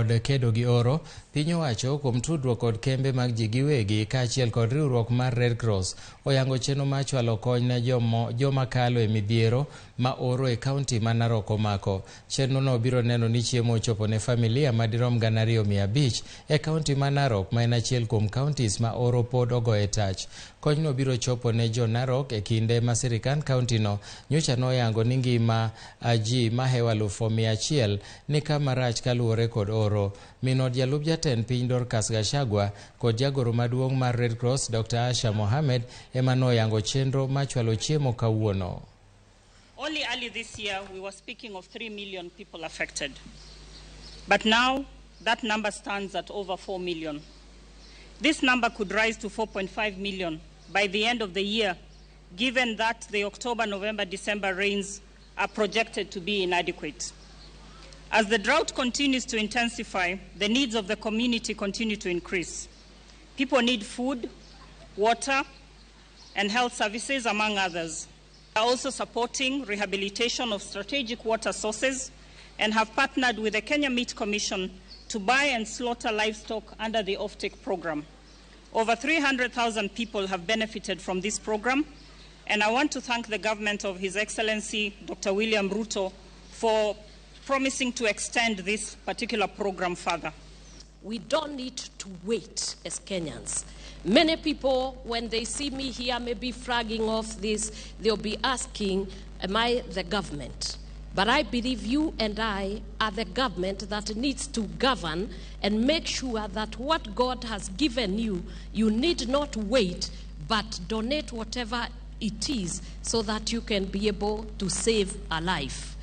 kod kedo gi oro, piny owacho kuom tudruok kod kembe mag ji giwegi kaachiel kod riwruok mar Red Cross oyango chenro mar chwalo kony ne joma kalo e midhiero ma oro e kaunti ma Narok omako. Chenro no biro neno ni chiemo ochopo ne familia madirom 2,500 e kaunti ma Narok, ma en achiel kuom kauntis ma oro pod ogoye tach. Kony no biro chopo ne jo Narok e kinde ma sirikand kaunti no nyocha noyango ni ngima ji mahewa 100,000 ni kama rach kaluwore kod oro. Minod jalup jatend piny Dorcas Gachagua kod jagoro maduong' mar Red Cross Dr. Asha Mohamed ema noyango chenro machwalo chiemo kawuono. Only early this year we were speaking of 3 million people affected. But now that number stands at over 4 million. This number could rise to 4.5 million by the end of the year, given that the October, November, December rains are projected to be inadequate. As the drought continues to intensify, the needs of the community continue to increase. People need food, water, and health services, among others. We are also supporting rehabilitation of strategic water sources and have partnered with the Kenya Meat Commission to buy and slaughter livestock under the offtake program. Over 300,000 people have benefited from this program, and I want to thank the government of His Excellency Dr. William Ruto for promising to extend this particular program further. We don't need to wait as Kenyans. Many people, when they see me here, maybe flagging off this, they'll be asking, am I the government? But I believe you and I are the government that needs to govern and make sure that what God has given you, you need not wait, but donate whatever it is so that you can be able to save a life.